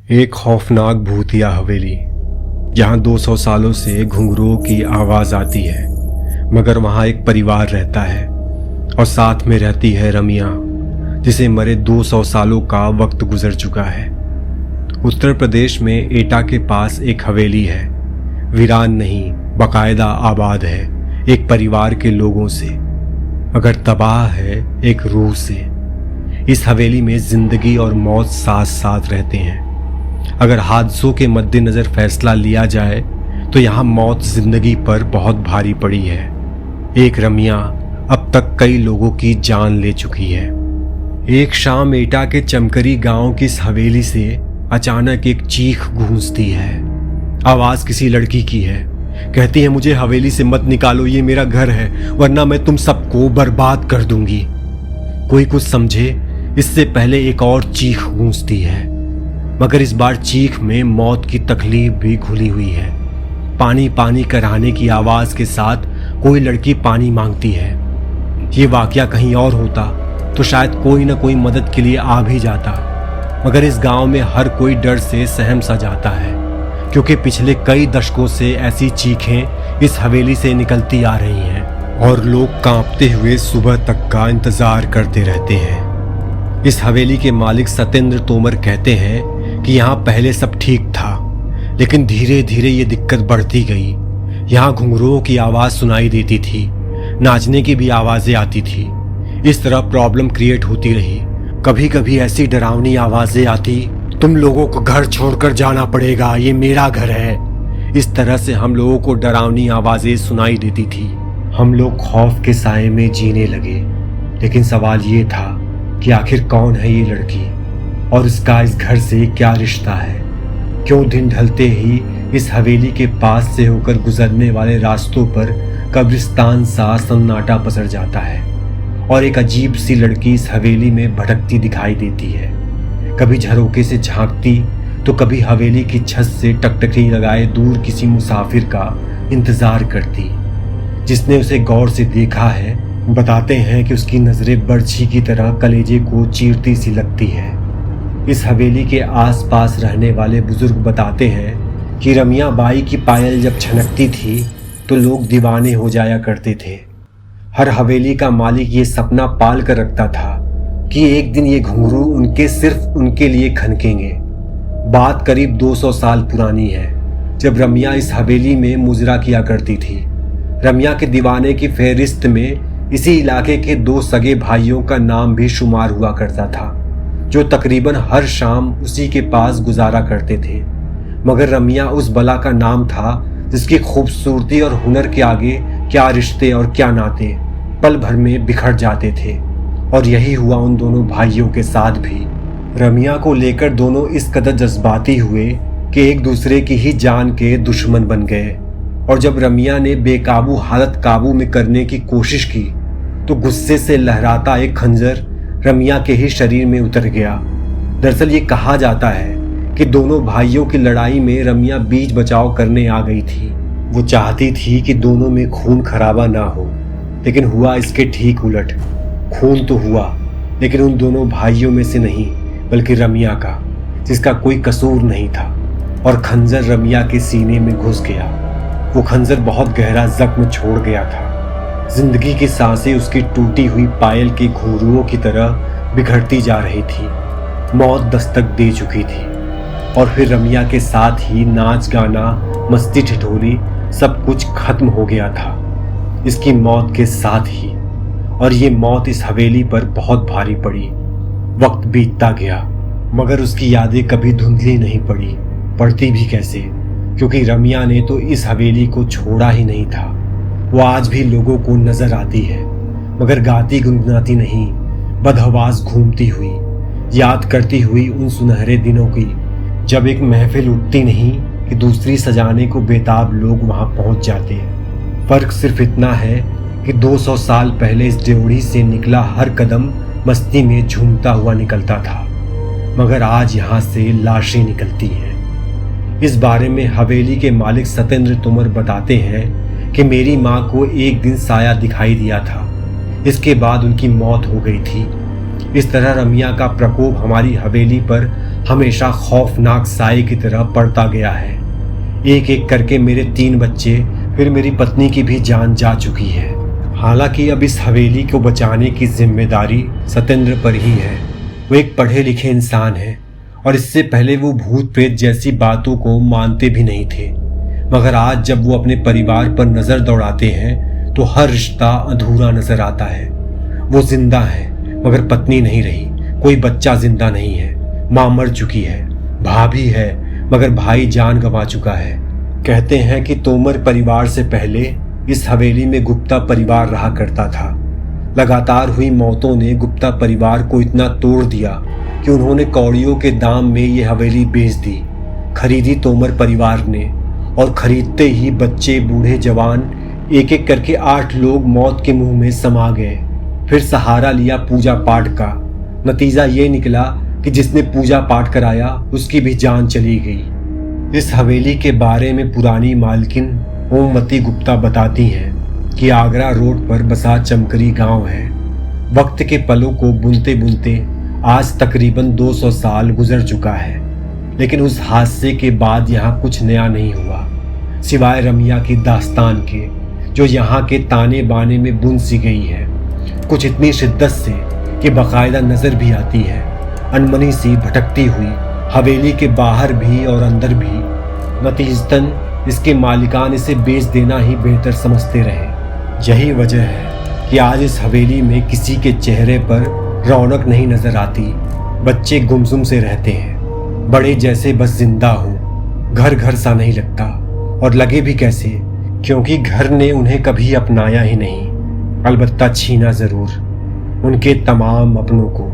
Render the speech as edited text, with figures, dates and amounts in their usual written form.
एक खौफनाक भूतिया हवेली जहां 200 सालों से घुंघरुओं की आवाज आती है, मगर वहां एक परिवार रहता है और साथ में रहती है रमिया, जिसे मरे 200 सालों का वक्त गुजर चुका है। उत्तर प्रदेश में एटा के पास एक हवेली है। वीरान नहीं, बाकायदा आबाद है, एक परिवार के लोगों से, अगर तबाह है एक रूह से। इस हवेली में जिंदगी और मौत साथ साथ रहते हैं। अगर हादसों के मद्देनजर फैसला लिया जाए तो यहाँ मौत जिंदगी पर बहुत भारी पड़ी है। एक रमिया अब तक कई लोगों की जान ले चुकी है। एक शाम एटा के चमकरी गांव की इस हवेली से अचानक एक चीख गूंजती है। आवाज किसी लड़की की है। कहती है, मुझे हवेली से मत निकालो, ये मेरा घर है, वरना मैं तुम सबको बर्बाद कर दूंगी। कोई कुछ समझे इससे पहले एक और चीख गूंजती है, मगर इस बार चीख में मौत की तकलीफ भी घुली हुई है। पानी पानी कराने की आवाज के साथ कोई लड़की पानी मांगती है। ये वाकया कहीं और होता तो शायद कोई ना कोई मदद के लिए आ भी जाता, मगर इस गांव में हर कोई डर से सहम सा जाता है, क्योंकि पिछले कई दशकों से ऐसी चीखें इस हवेली से निकलती आ रही हैं और लोग कांपते हुए सुबह तक का इंतजार करते रहते हैं। इस हवेली के मालिक सत्येंद्र तोमर कहते हैं कि यहाँ पहले सब ठीक था, लेकिन धीरे धीरे ये दिक्कत बढ़ती गई। यहाँ घुंघरुओं की आवाज सुनाई देती थी, नाचने की भी आवाजें आती थी। इस तरह प्रॉब्लम क्रिएट होती रही। कभी कभी ऐसी डरावनी आवाजें आती, तुम लोगों को घर छोड़कर जाना पड़ेगा, ये मेरा घर है। इस तरह से हम लोगों को डरावनी आवाजें सुनाई देती थी। हम लोग खौफ के साए में जीने लगे, लेकिन सवाल ये था कि आखिर कौन है ये लड़की और इसका इस घर से क्या रिश्ता है। क्यों दिन ढलते ही इस हवेली के पास से होकर गुजरने वाले रास्तों पर कब्रिस्तान सा सन्नाटा पसर जाता है और एक अजीब सी लड़की इस हवेली में भटकती दिखाई देती है। कभी झरोके से झांकती तो कभी हवेली की छत से टकटकी लगाए दूर किसी मुसाफिर का इंतजार करती। जिसने उसे गौर से देखा है बताते हैं कि उसकी नजरें बर्छी की तरह कलेजे को चीरती सी लगती है। इस हवेली के आसपास रहने वाले बुजुर्ग बताते हैं कि रमिया बाई की पायल जब छनकती थी तो लोग दीवाने हो जाया करते थे। हर हवेली का मालिक ये सपना पाल कर रखता था कि एक दिन ये घुंघरू सिर्फ उनके लिए खनकेंगे। बात करीब 200 साल पुरानी है, जब रमिया इस हवेली में मुजरा किया करती थी। रमिया के दीवाने की फहरिस्त में इसी इलाके के 2 सगे भाइयों का नाम भी शुमार हुआ करता था, जो तकरीबन हर शाम उसी के पास गुजारा करते थे। मगर रमिया उस बला का नाम था जिसकी खूबसूरती और हुनर के आगे क्या रिश्ते और क्या नाते पल भर में बिखर जाते थे। और यही हुआ उन दोनों भाइयों के साथ भी। रमिया को लेकर दोनों इस कदर जज्बाती हुए कि एक दूसरे की ही जान के दुश्मन बन गए। और जब रमिया ने बेकाबू हालत काबू में करने की कोशिश की तो गुस्से से लहराता एक खंजर रमिया के ही शरीर में उतर गया। दरअसल ये कहा जाता है कि दोनों भाइयों की लड़ाई में रमिया बीच बचाव करने आ गई थी। वो चाहती थी कि दोनों में खून खराबा ना हो, लेकिन हुआ इसके ठीक उलट। खून तो हुआ, लेकिन उन दोनों भाइयों में से नहीं, बल्कि रमिया का, जिसका कोई कसूर नहीं था। और खंजर रमिया के सीने में घुस गया। वो खंजर बहुत गहरा जख्म छोड़ गया था। जिंदगी की सांसें उसकी टूटी हुई पायल के घुंघरुओं की तरह बिखरती जा रही थी। मौत दस्तक दे चुकी थी और फिर रमिया के साथ ही नाच गाना, मस्ती ठिठोली सब कुछ खत्म हो गया था इसकी मौत के साथ ही। और ये मौत इस हवेली पर बहुत भारी पड़ी। वक्त बीतता गया, मगर उसकी यादें कभी धुंधली नहीं पड़ती भी कैसे, क्योंकि रमिया ने तो इस हवेली को छोड़ा ही नहीं था। वो आज भी लोगों को नजर आती है, मगर गाती गुनगुनाती नहीं, बदहवास घूमती हुई, याद करती हुई उन सुनहरे दिनों की, जब एक महफिल उठती नहीं कि दूसरी सजाने को बेताब लोग वहां पहुंच जाते हैं। फर्क सिर्फ इतना है कि 200 साल पहले इस ड्योढ़ी से निकला हर कदम मस्ती में झूमता हुआ निकलता था, मगर आज यहाँ से लाशें निकलती हैं। इस बारे में हवेली के मालिक सत्येंद्र तोमर बताते हैं कि मेरी माँ को एक दिन साया दिखाई दिया था, इसके बाद उनकी मौत हो गई थी। इस तरह रमिया का प्रकोप हमारी हवेली पर हमेशा खौफनाक साए की तरह पड़ता गया है। एक एक करके मेरे 3 बच्चे, फिर मेरी पत्नी की भी जान जा चुकी है। हालांकि अब इस हवेली को बचाने की जिम्मेदारी सत्येंद्र पर ही है। वो एक पढ़े लिखे इंसान है और इससे पहले वो भूत प्रेत जैसी बातों को मानते भी नहीं थे, मगर आज जब वो अपने परिवार पर नजर दौड़ाते हैं तो हर रिश्ता अधूरा नजर आता है। वो जिंदा है मगर पत्नी नहीं रही, कोई बच्चा जिंदा नहीं है, माँ मर चुकी है, भाभी है मगर भाई जान गंवा चुका है। कहते हैं कि तोमर परिवार से पहले इस हवेली में गुप्ता परिवार रहा करता था। लगातार हुई मौतों ने गुप्ता परिवार को इतना तोड़ दिया कि उन्होंने कौड़ियों के दाम में ये हवेली बेच दी। खरीदी तोमर परिवार ने और खरीदते ही बच्चे बूढ़े जवान एक एक करके 8 लोग मौत के मुंह में समा गए। फिर सहारा लिया पूजा पाठ का। नतीजा ये निकला कि जिसने पूजा पाठ कराया उसकी भी जान चली गई। इस हवेली के बारे में पुरानी मालकिन ओमवती गुप्ता बताती हैं कि आगरा रोड पर बसा चमकरी गांव है। वक्त के पलों को बुनते बुनते आज तकरीबन 200 साल गुजर चुका है, लेकिन उस हादसे के बाद यहाँ कुछ नया नहीं हुआ सिवाय रमिया की दास्तान के, जो यहाँ के ताने बाने में बुन सी गई है, कुछ इतनी शिद्दत से कि बाकायदा नजर भी आती है, अनमनी सी भटकती हुई हवेली के बाहर भी और अंदर भी। नतीजतन इसके मालिकान इसे बेच देना ही बेहतर समझते रहे। यही वजह है कि आज इस हवेली में किसी के चेहरे पर रौनक नहीं नजर आती। बच्चे गुमसुम से रहते हैं, बड़े जैसे बस जिंदा हो। घर घर सा नहीं लगता, और लगे भी कैसे, क्योंकि घर ने उन्हें कभी अपनाया ही नहीं, अलबत्ता छीना जरूर उनके तमाम अपनों को।